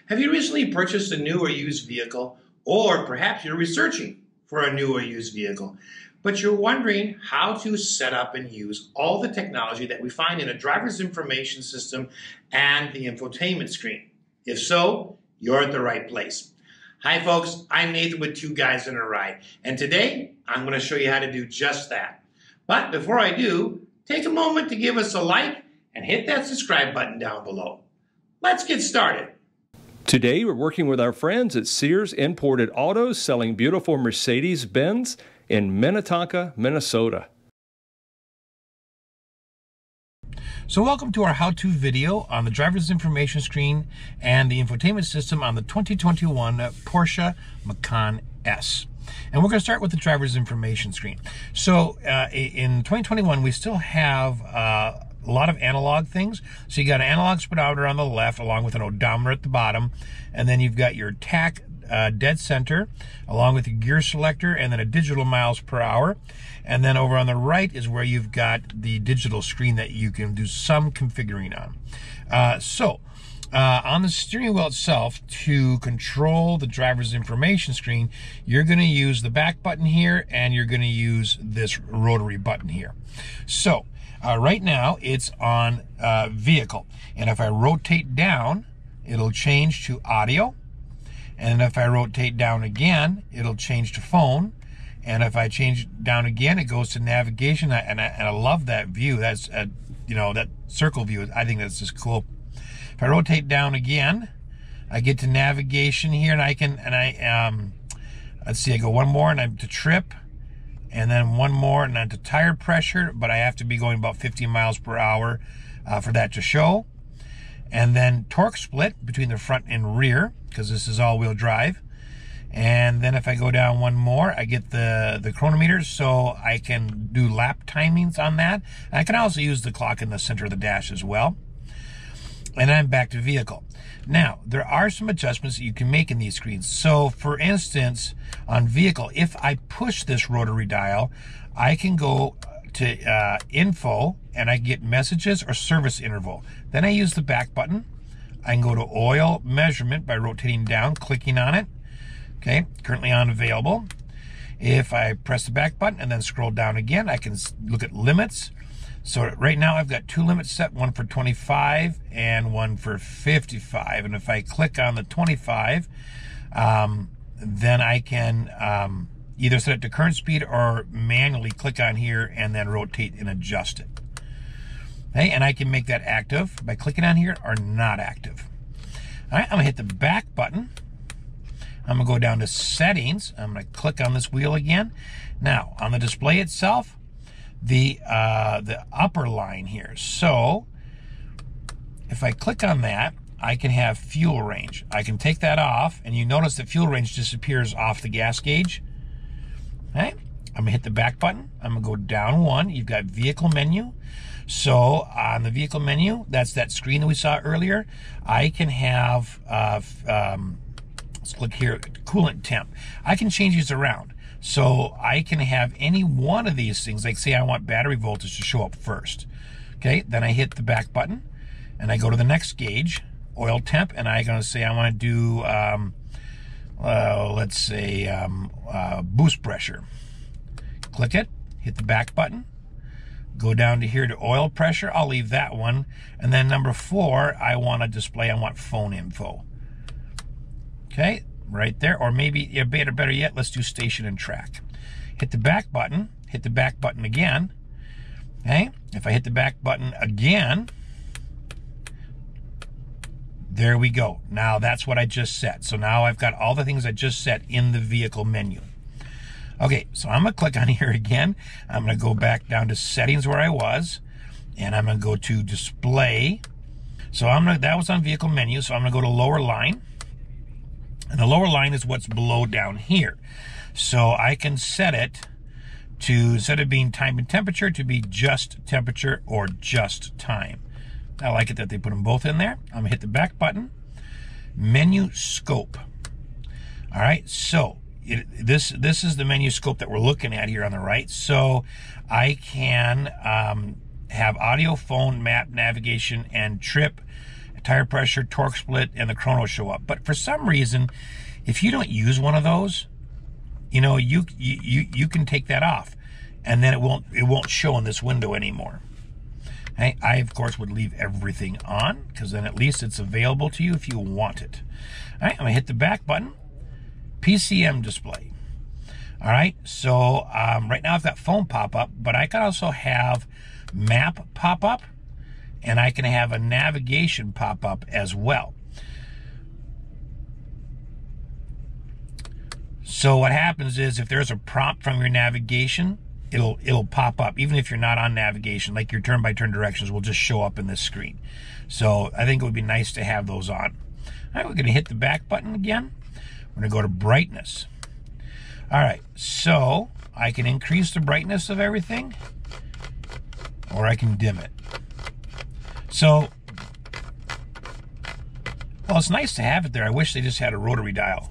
Have you recently purchased a new or used vehicle, or perhaps you're researching for a new or used vehicle, but you're wondering how to set up and use all the technology that we find in a driver's information system and the infotainment screen? If so, you're at the right place. Hi folks, I'm Nathan with Two Guys in a Ride, and today I'm going to show you how to do just that. But before I do, take a moment to give us a like and hit that subscribe button down below. Let's get started. Today we're working with our friends at Sears Imported Autos, selling beautiful Mercedes-Benz in Minnetonka, Minnesota. So welcome to our how-to video on the driver's information screen and the infotainment system on the 2021 Porsche Macan S. And we're going to start with the driver's information screen. So in 2021, we still have a lot of analog things. So you got an analog speedometer on the left along with an odometer at the bottom. And then you've got your tach dead center along with your gear selector and then a digital miles per hour. And then over on the right is where you've got the digital screen that you can do some configuring on. On the steering wheel itself, to control the driver's information screen, you're going to use the back button here and you're going to use this rotary button here. So right now it's on vehicle, and if I rotate down it'll change to audio, and if I rotate down again it'll change to phone, and if I change down again it goes to navigation. And I love that view. That's that circle view. I think that's just cool. If I rotate down again I get to navigation here, and let's see, I go one more and I'm to trip, and then one more and I'm to tire pressure, but I have to be going about 50 miles per hour for that to show. And then torque split between the front and rear, because this is all-wheel drive. And then if I go down one more, I get the chronometer, so I can do lap timings on that. And I can also use the clock in the center of the dash as well. And then I'm back to vehicle. Now, there are some adjustments that you can make in these screens. So, for instance, on vehicle, if I push this rotary dial, I can go to info, and I get messages or service interval. Then I use the back button. I can go to oil measurement by rotating down, clicking on it. Okay, currently unavailable. If I press the back button and then scroll down again, I can look at limits. So right now I've got two limits set, one for 25 and one for 55. And if I click on the 25, then I can either set it to current speed or manually click on here and then rotate and adjust it. Okay, and I can make that active by clicking on here or not active. All right, I'm gonna hit the back button. I'm gonna go down to settings. I'm gonna click on this wheel again. Now on the display itself, the upper line here. So if I click on that, I can have fuel range. I can take that off, and you notice that fuel range disappears off the gas gauge. Okay, I'm gonna hit the back button. I'm gonna go down one. You've got vehicle menu. So on the vehicle menu, that's that screen that we saw earlier. I can have let's click here, coolant temp. I can change these around. So I can have any one of these things, like say I want battery voltage to show up first. Okay, then I hit the back button and I go to the next gauge, oil temp, and I'm gonna say I wanna do, let's say boost pressure. Click it, hit the back button, go down to here to oil pressure. I'll leave that one. And then number 4, I want to display, I want phone info. Okay, right there. Or maybe, better yet, let's do station and track. Hit the back button again. Okay, if I hit the back button again, there we go. Now that's what I just set. So now I've got all the things I just set in the vehicle menu. Okay, so I'm gonna click on here again. I'm gonna go back down to settings where I was, and I'm gonna go to display. So that was on vehicle menu, so I'm gonna go to lower line. And the lower line is what's below down here. So I can set it to, instead of being time and temperature, to be just temperature or just time. I like it that they put them both in there. I'm gonna hit the back button. Menu scope. All right, so this is the menu scope that we're looking at here on the right. So I can have audio, phone, map, navigation, and trip tire pressure, torque split, and the chrono show up. But for some reason, if you don't use one of those, you know, you can take that off, and then it won't show in this window anymore. I of course would leave everything on, because then at least it's available to you if you want it. All right, I'm gonna hit the back button. Pcm display. All right, so right now I've got phone pop-up, but I can also have map pop-up, and I can have a navigation pop-up as well. So what happens is, if there's a prompt from your navigation, it'll pop up, even if you're not on navigation. Like your turn-by-turn directions will just show up in this screen. So I think it would be nice to have those on. All right, we're going to hit the back button again. We're going to go to brightness. All right, so I can increase the brightness of everything, or I can dim it. So, well, it's nice to have it there. I wish they just had a rotary dial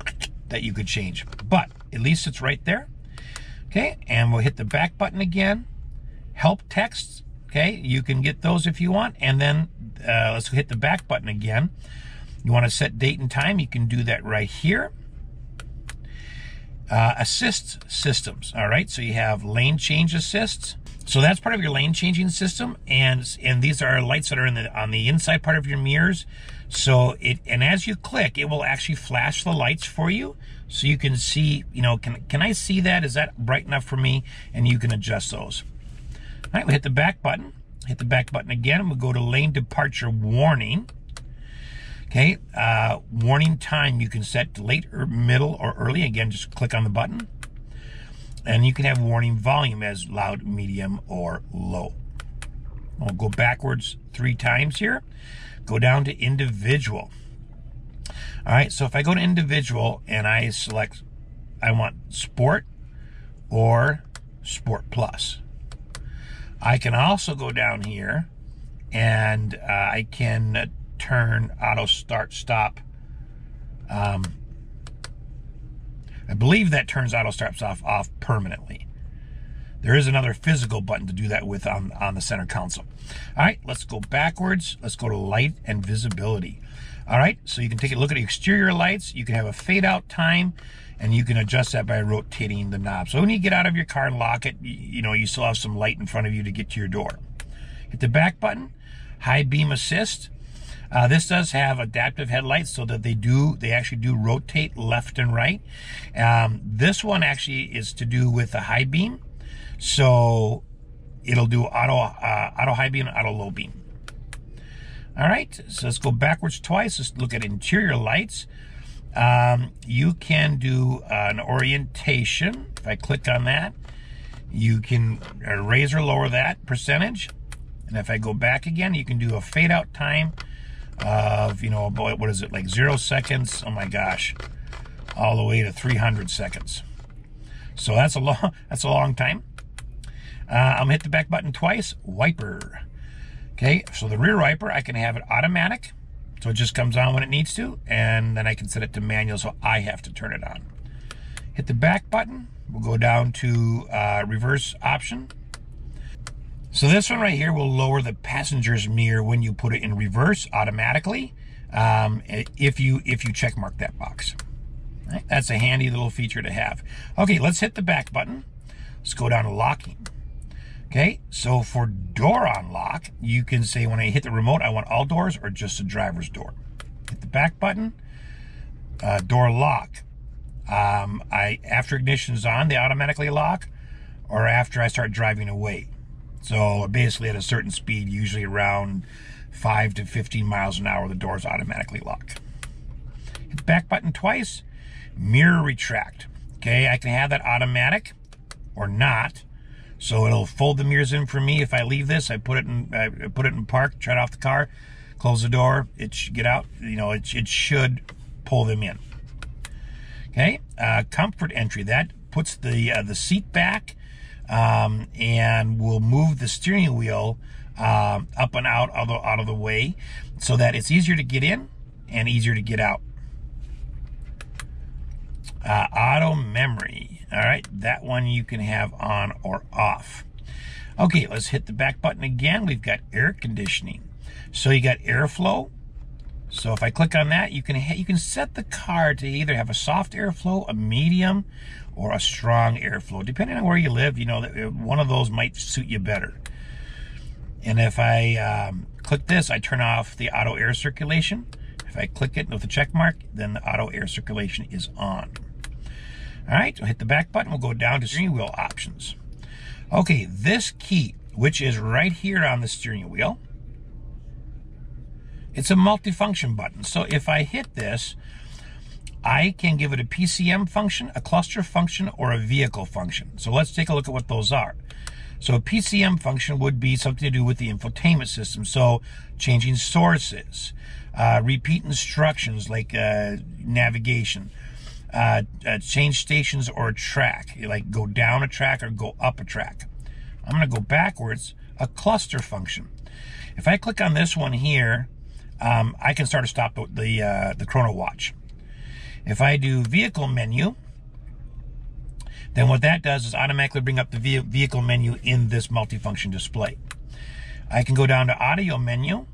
that you could change, but at least it's right there. Okay, and we'll hit the back button again. Help texts, okay, you can get those if you want. And then let's hit the back button again. You want to set date and time, you can do that right here. Assist systems, all right, so you have lane change assists. So that's part of your lane changing system, and these are lights that are on the inside part of your mirrors. So and as you click, it will actually flash the lights for you, so you can see, you know, can I see that? Is that bright enough for me? And you can adjust those. All right, we hit the back button. Hit the back button again, and we'll go to lane departure warning. Okay, warning time you can set to late or middle or early. Again, just click on the button. And you can have warning volume as loud, medium, or low. I'll go backwards 3 times here. Go down to individual. All right, so if I go to individual and I select, I want sport or sport plus. I can also go down here and I can turn auto start stop. I believe that turns auto start stop off permanently. There is another physical button to do that with on the center console. All right, let's go backwards. Let's go to light and visibility. All right, so you can take a look at the exterior lights. You can have a fade out time, and you can adjust that by rotating the knob. So when you get out of your car and lock it, you know, you still have some light in front of you to get to your door. Hit the back button, high beam assist. This does have adaptive headlights, so that they actually do rotate left and right. This one actually is to do with the high beam, so it'll do auto high beam and auto low beam. All right, so let's go backwards twice. Let's look at interior lights. You can do an orientation. If I click on that, you can raise or lower that percentage. And if I go back again, you can do a fade out time of, you know, what is it, like 0 seconds? Oh my gosh, all the way to 300 seconds. So that's a long time. I'm gonna hit the back button twice. Wiper. Okay, so the rear wiper, I can have it automatic, so it just comes on when it needs to, and then I can set it to manual, so I have to turn it on. Hit the back button. We'll go down to reverse option. So this one right here will lower the passenger's mirror when you put it in reverse automatically, if you check mark that box. Right, that's a handy little feature to have. Okay, let's hit the back button. Let's go down to locking. Okay, so for door unlock, you can say when I hit the remote, I want all doors or just the driver's door. Hit the back button, door lock. After ignition is on, they automatically lock, or after I start driving away. So basically at a certain speed, usually around 5 to 15 miles an hour, the doors automatically lock. Hit the back button twice, mirror retract. Okay, I can have that automatic or not. So it'll fold the mirrors in for me. If I leave this, I put it in park, shut off the car, close the door, it should get out. You know, it should pull them in. Okay, comfort entry, that puts the seat back and will move the steering wheel up and out of the way, so that it's easier to get in and easier to get out. Auto memory. All right, that one you can have on or off. Okay, let's hit the back button again. We've got air conditioning. So you got airflow, So if I click on that, you can set the car to either have a soft airflow, a medium, or a strong airflow. Depending on where you live, you know, one of those might suit you better. And if I click this, I turn off the auto air circulation. If I click it with the check mark, then the auto air circulation is on. All right, we'll hit the back button. We'll go down to steering wheel options. Okay, this key, which is right here on the steering wheel, it's a multifunction button. So if I hit this, I can give it a PCM function, a cluster function, or a vehicle function. So let's take a look at what those are. So a PCM function would be something to do with the infotainment system. So changing sources, repeat instructions like navigation, change stations or track, like go down a track or go up a track. I'm going to go backwards, a cluster function. If I click on this one here, I can start or stop the chrono watch. If I do vehicle menu, then what that does is automatically bring up the vehicle menu in this multifunction display. I can go down to audio menu,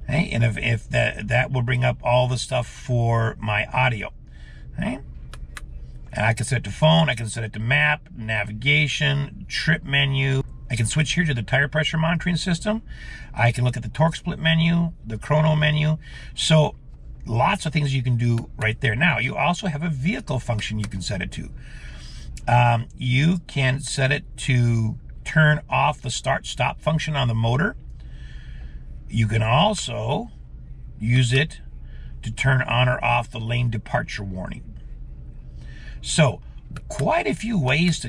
okay, and if that will bring up all the stuff for my audio. Okay? And I can set it to phone, I can set it to map, navigation, trip menu. I can switch here to the tire pressure monitoring system. I can look at the torque split menu, the chrono menu. So lots of things you can do right there. Now, you also have a vehicle function you can set it to. You can set it to turn off the start-stop function on the motor. You can also use it to turn on or off the lane departure warning. So, quite a few ways to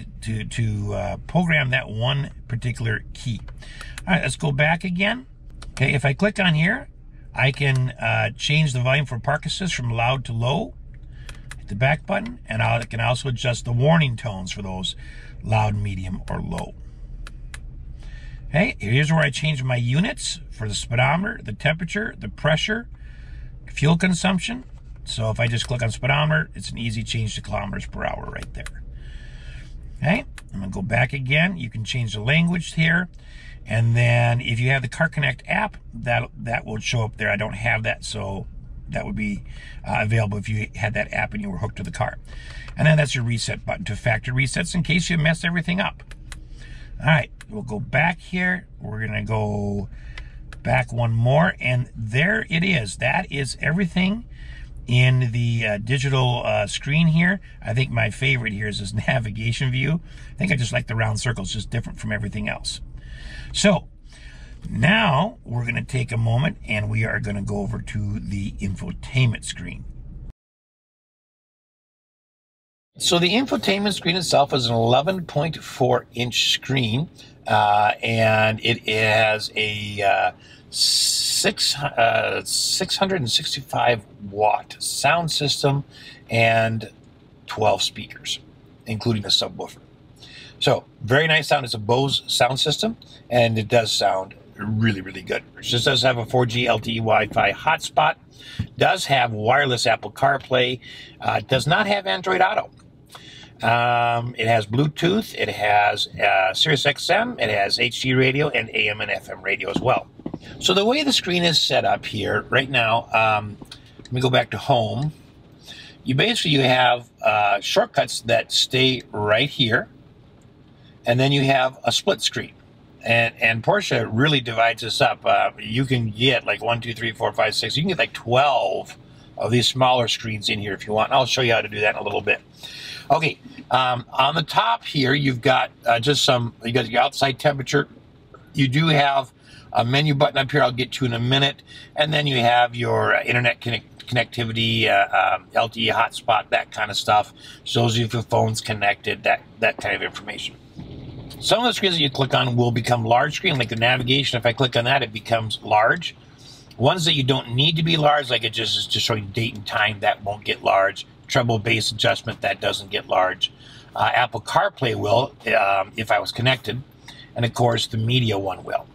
program that one particular key. All right, let's go back again. Okay, if I click on here, I can change the volume for park assist from loud to low. Hit the back button, and I can also adjust the warning tones for those loud, medium, or low. Okay, here's where I change my units for the speedometer, the temperature, the pressure, fuel consumption. So if I just click on speedometer, it's an easy change to kilometers per hour right there. Okay, I'm gonna go back again. You can change the language here. And then if you have the CarConnect app, that will show up there. I don't have that, so that would be available if you had that app and you were hooked to the car. And then that's your reset button to factory resets in case you mess everything up. All right, we'll go back here. We're gonna go back one more, and there it is. That is everything in the digital screen here. I think my favorite here is this navigation view. I think I just like the round circles, just different from everything else. So now we're going to take a moment and we are going to go over to the infotainment screen. So the infotainment screen itself is an 11.4-inch screen, and it has a 665-watt sound system and 12 speakers, including a subwoofer. So very nice sound. It's a Bose sound system, and it does sound really, really good. It just does have a 4G LTE Wi-Fi hotspot, does have wireless Apple CarPlay, does not have Android Auto. It has Bluetooth, it has Sirius XM, it has HD radio, and AM and FM radio as well. So the way the screen is set up here right now, let me go back to home. You have shortcuts that stay right here, and then you have a split screen. And Porsche really divides this up. You can get like 1, 2, 3, 4, 5, 6. You can get like 12 of these smaller screens in here if you want. I'll show you how to do that in a little bit. Okay, on the top here, you've got you got your outside temperature. You do have a menu button up here I'll get to in a minute. And then you have your internet connectivity, LTE hotspot, that kind of stuff. Shows you if your phone's connected, that kind of information. Some of the screens that you click on will become large screen, like the navigation. If I click on that, it becomes large. Ones that you don't need to be large, like it just is just showing date and time, that won't get large. Treble bass adjustment, that doesn't get large. Apple CarPlay will, if I was connected. And of course, the media one will.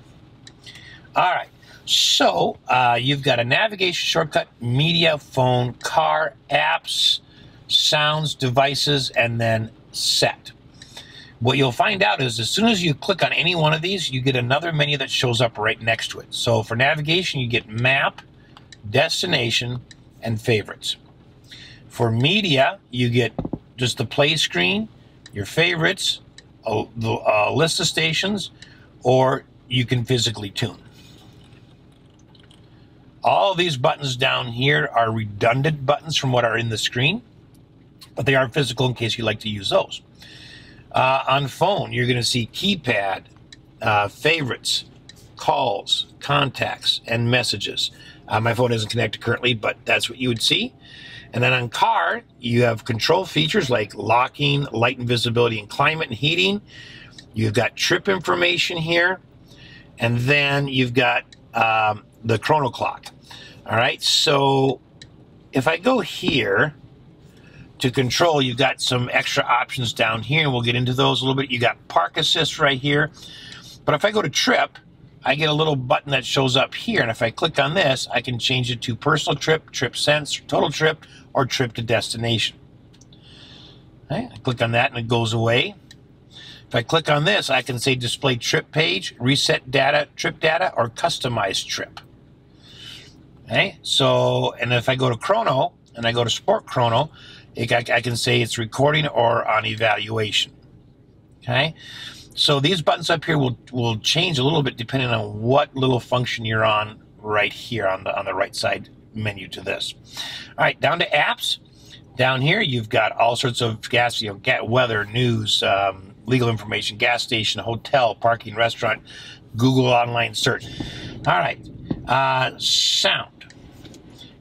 All right, so you've got a navigation shortcut, media, phone, car, apps, sounds, devices, and then set. What you'll find out is as soon as you click on any one of these, you get another menu that shows up right next to it. So for navigation, you get map, destination, and favorites. For media, you get just the play screen, your favorites, the list of stations, or you can physically tune. All of these buttons down here are redundant buttons from what are in the screen, but they are physical in case you like to use those. On phone, you're going to see keypad, favorites, calls, contacts, and messages. My phone isn't connected currently, but that's what you would see. And then on car, you have control features like locking, light and visibility, and climate and heating. You've got trip information here. And then you've got the chrono clock. All right, so if I go here to control, you've got some extra options down here, and we'll get into those a little bit. You got park assist right here. But if I go to trip, I get a little button that shows up here, and if I click on this, I can change it to personal trip, trip sense, total trip, or trip to destination. Okay, I click on that and it goes away. If I click on this, I can say display trip page, reset data, trip data, or customize trip. Okay, so, and if I go to chrono, and I go to sport chrono, I can say it's recording or on evaluation. Okay, so these buttons up here will change a little bit depending on what little function you're on right here on the right side menu to this. All right, down to apps. Down here, you've got all sorts of gas, weather, news, legal information, gas station, hotel, parking, restaurant, Google online search. All right, sound.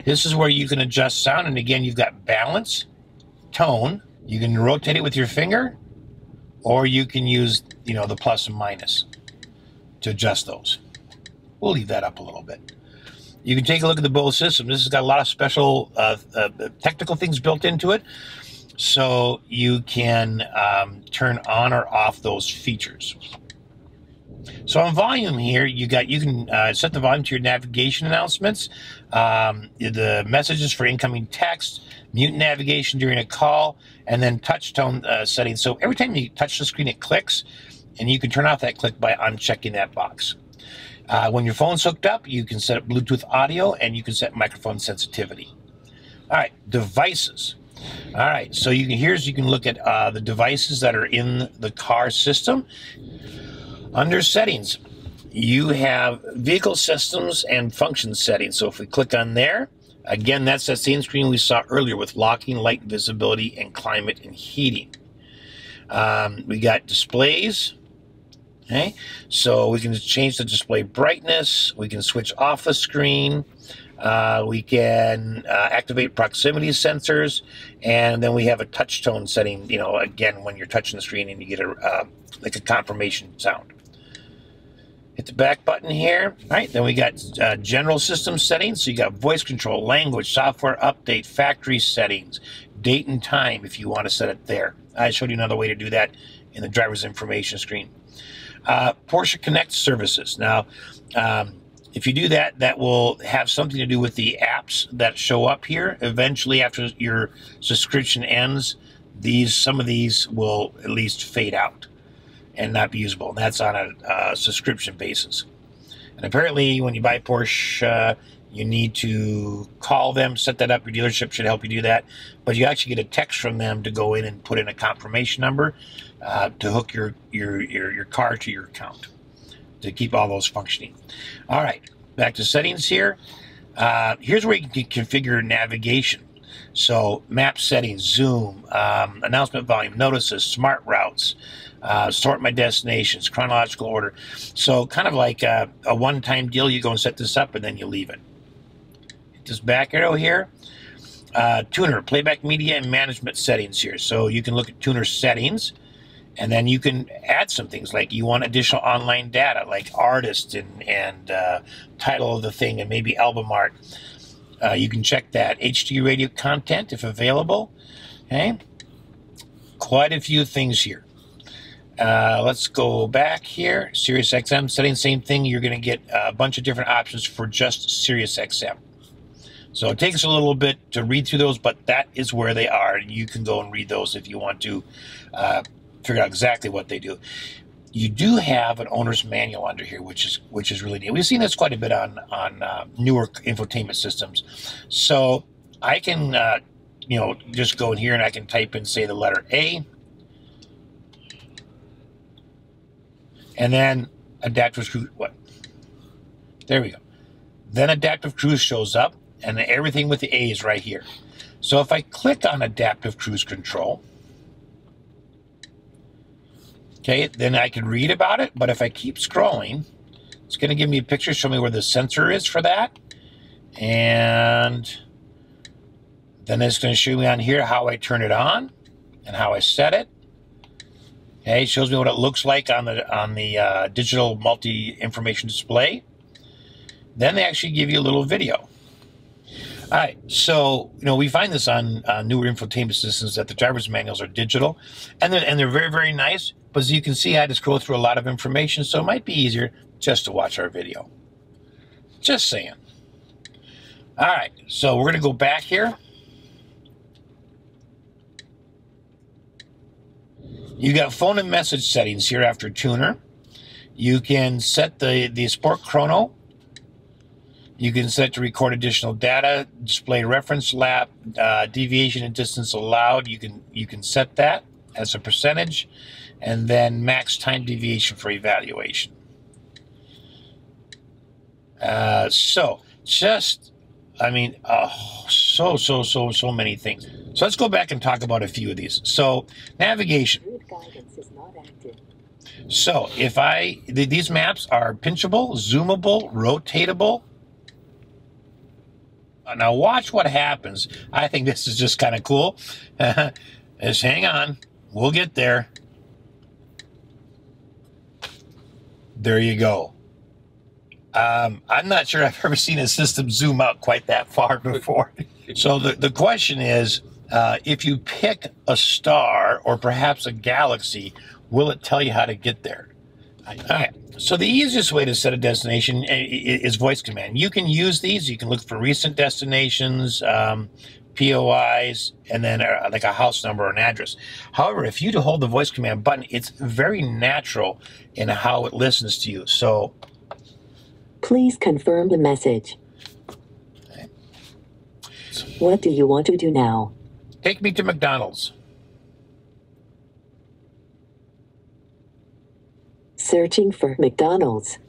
This is where you can adjust sound, and again, you've got balance, tone. You can rotate it with your finger, or you can use, the plus and minus to adjust those. We'll leave that up a little bit. You can take a look at the Bose system. This has got a lot of special technical things built into it, so you can turn on or off those features. So on volume here, you can set the volume to your navigation announcements, the messages for incoming text, mute navigation during a call, and then touch tone settings. So every time you touch the screen, it clicks, and you can turn off that click by unchecking that box. When your phone's hooked up, you can set up Bluetooth audio, and you can set microphone sensitivity. All right, devices. All right, so you can look at the devices that are in the car system. Under settings, you have vehicle systems and function settings. So if we click on there, again, that's that same screen we saw earlier with locking, light, visibility, and climate and heating. We got displays. Okay, so we can change the display brightness. We can switch off the screen. We can activate proximity sensors, and then we have a touch tone setting. Again, when you're touching the screen and you get like a confirmation sound. Hit the back button here. All right, then we got general system settings. So you got voice control, language, software update, factory settings, date and time if you want to set it there. I showed you another way to do that in the driver's information screen. Porsche Connect services. Now, if you do that, that will have something to do with the apps that show up here. Eventually, after your subscription ends, some of these will at least fade out and not be usable. And that's on a subscription basis. And apparently, when you buy Porsche, you need to call them, set that up. Your dealership should help you do that. But you actually get a text from them to go in and put in a confirmation number to hook your car to your account to keep all those functioning. All right, back to settings here. Here's where you can configure navigation. So map settings, zoom, announcement volume, notices, smart routes, sort my destinations, chronological order. So kind of like a one-time deal. You go and set this up and then you leave it. Hit this back arrow here. Tuner, playback media and management settings here. So you can look at tuner settings, and then you can add some things like you want additional online data like artist and title of the thing and maybe album art. You can check that. HD radio content if available. Okay, quite a few things here. Let's go back here. Sirius XM settings, same thing. You're going to get a bunch of different options for just Sirius XM. So it takes a little bit to read through those, but that is where they are. And you can go and read those if you want to figure out exactly what they do. you do have an owner's manual under here, which is really neat. We've seen this quite a bit on newer infotainment systems. So I can you know, just go in here and I can type in, say, the letter A, and then adaptive cruise. What? There we go. Then adaptive cruise shows up, and everything with the A is right here. So if I click on adaptive cruise control, okay, then I can read about it. But if I keep scrolling, it's going to give me a picture, show me where the sensor is for that. And then it's going to show me on here how I turn it on and how I set it. Okay, it shows me what it looks like on the digital multi-information display. Then they actually give you a little video. All right, so you know we find this on newer infotainment systems that the driver's manuals are digital, and they're very, very nice. But as you can see, I had to scroll through a lot of information, so it might be easier just to watch our video. Just saying. All right, so we're going to go back here. You got phone and message settings here after tuner. You can set the sport chrono. You can set to record additional data, display reference lap, deviation and distance allowed. You can set that as a percentage, and then max time deviation for evaluation. So just, I mean, so many things. So let's go back and talk about a few of these. So navigation. Route guidance is not active. So if these maps are pinchable, zoomable, rotatable. Now watch what happens. I think this is just kind of cool. Just hang on. We'll get there. There you go. I'm not sure I've ever seen a system zoom out quite that far before. So the question is, if you pick a star or perhaps a galaxy, will it tell you how to get there? All right. So the easiest way to set a destination is voice command. You can use these. You can look for recent destinations, POIs, and then like a house number or an address. However, if you hold the voice command button, it's very natural in how it listens to you. So Please confirm the message. Okay. What do you want to do now? Take me to McDonald's. Searching for McDonald's.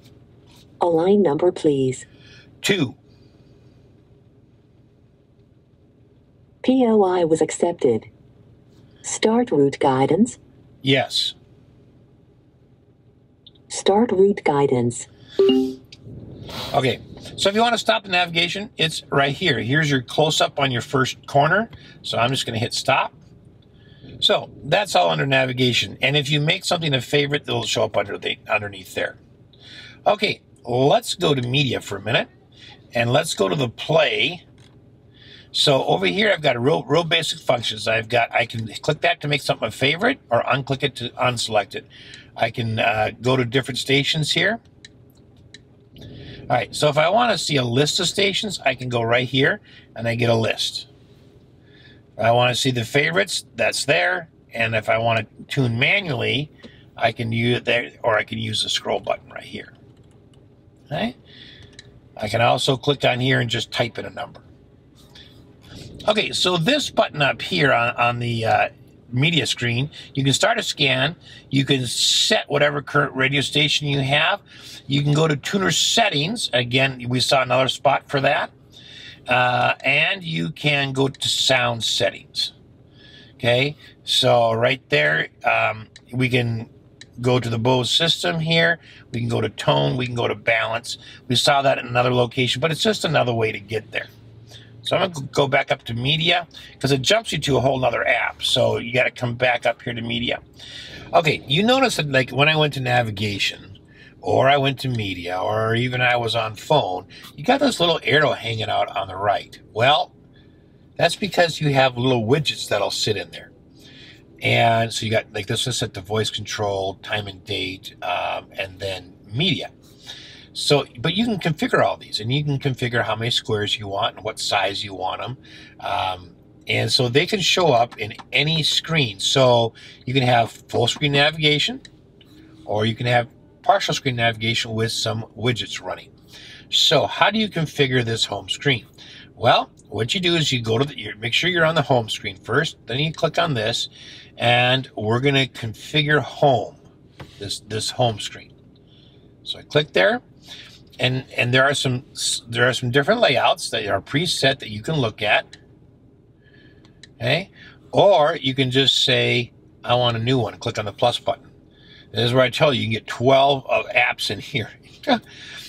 A line number, please. 2. POI was accepted. Start route guidance. Yes. Start route guidance. Okay, so if you want to stop the navigation, it's right here. Here's your close-up on your first corner. So I'm just going to hit stop. So that's all under navigation. And if you make something a favorite, it'll show up underneath there. Okay, let's go to media for a minute. And let's go to the play. So over here, I've got real basic functions. I can click that to make something a favorite, or unclick it to unselect it. I can go to different stations here. All right, so if I want to see a list of stations, I can go right here, and I get a list. If I want to see the favorites, that's there. And if I want to tune manually, I can use it there, or I can use the scroll button right here. Okay? I can also click on here and just type in a number. Okay, so this button up here on the media screen, you can start a scan. You can set whatever current radio station you have. You can go to tuner settings. Again, we saw another spot for that. And you can go to sound settings. Okay, so right there, we can go to the Bose system here. We can go to tone. We can go to balance. We saw that in another location, but it's just another way to get there. So I'm going to go back up to media because it jumps you to a whole nother app. So you got to come back up here to media. Okay, you notice that like when I went to navigation, or I went to media, or even I was on phone, you got this little arrow hanging out on the right. Well, that's because you have little widgets that'll sit in there. And so you got, like this one set to voice control, time and date, and then media. So, but you can configure all these, and you can configure how many squares you want and what size you want them. And so they can show up in any screen. So you can have full screen navigation, or you can have partial screen navigation with some widgets running. So how do you configure this home screen? Well, what you do is you go to make sure you're on the home screen first, then you click on this, and we're going to configure home, this home screen. So I click there, and there are some different layouts that are preset that you can look at. Okay, or you can just say, I want a new one. Click on the plus button. This is where I tell you, you can get 12 apps in here.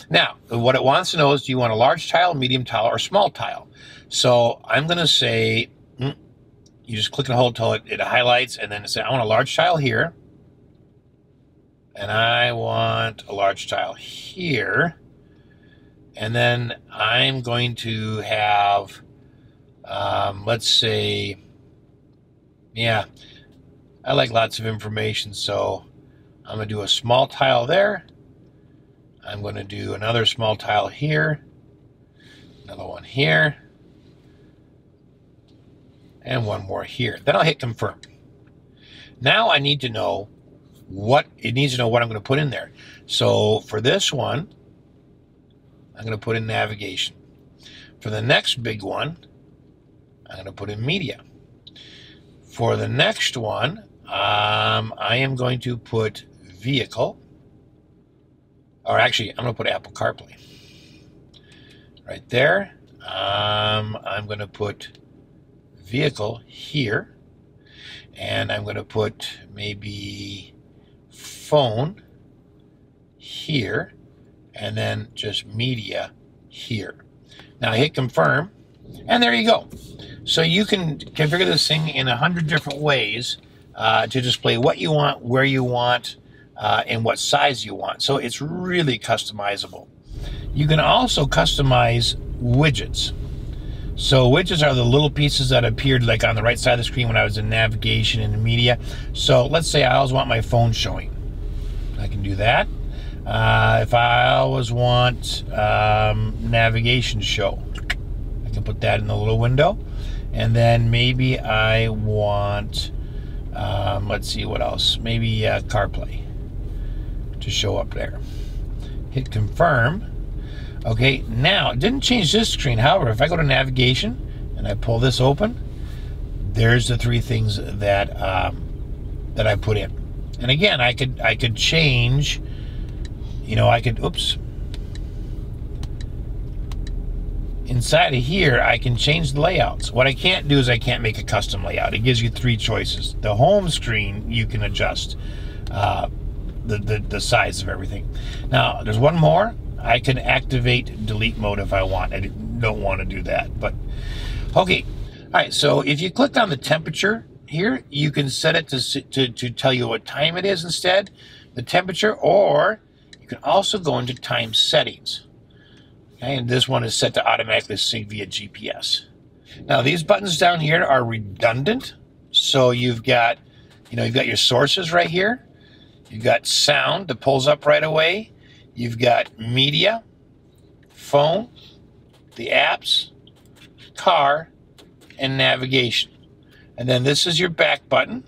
Now, what it wants to know is, do you want a large tile, medium tile, or small tile? So I'm going to say, you just click and hold until it highlights, and then say, I want a large tile here, and I want a large tile here, and then I'm going to have, let's say, yeah, I like lots of information, so I'm going to do a small tile there. I'm going to do another small tile here, another one here, and one more here. Then I'll hit confirm. Now I need to know what I'm going to put in there. So for this one, I'm going to put in navigation. For the next big one, I'm going to put in media. For the next one, I am going to put vehicle. Or actually, I'm going to put Apple CarPlay. Right there. I'm going to put vehicle here. And I'm going to put maybe phone here. And then just media here. Now I hit confirm. And there you go. So you can configure this thing in 100 different ways to display what you want, where you want, and what size you want. So it's really customizable. You can also customize widgets. So widgets are the little pieces that appeared like on the right side of the screen when I was in navigation and in media. So let's say I always want my phone showing. I can do that. If I always want navigation show, I can put that in the little window. And then maybe I want, let's see what else, maybe CarPlay to show up there. Hit confirm. Okay, now it didn't change this screen. However, if I go to navigation and I pull this open, there's the three things that that I put in. And again, I could change, you know, oops. Inside of here, I can change the layouts. What I can't do is I can't make a custom layout. It gives you three choices. The home screen, you can adjust the size of everything. Now, there's one more. I can activate delete mode if I want. I don't want to do that, but okay. All right, so if you click on the temperature here, you can set it to tell you what time it is instead, the temperature, or you can also go into time settings. Okay, and this one is set to automatically sync via GPS. Now these buttons down here are redundant. So you've got your sources right here. You've got sound that pulls up right away. You've got media, phone, the apps, car, and navigation. And then this is your back button.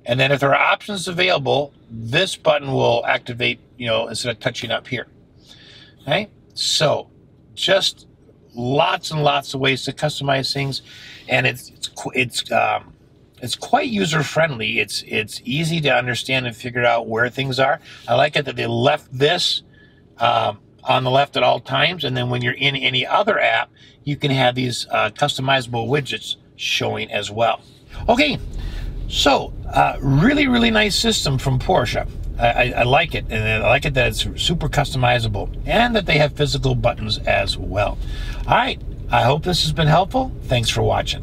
And then if there are options available, this button will activate, instead of touching up here. Okay? So just lots and lots of ways to customize things, and it's quite user friendly. It's easy to understand and figure out where things are. I like it that they left this on the left at all times, and then when you're in any other app, you can have these customizable widgets showing as well. Okay, so really, really nice system from Porsche. I like it, and I like it that it's super customizable and that they have physical buttons as well. All right, I hope this has been helpful. Thanks for watching.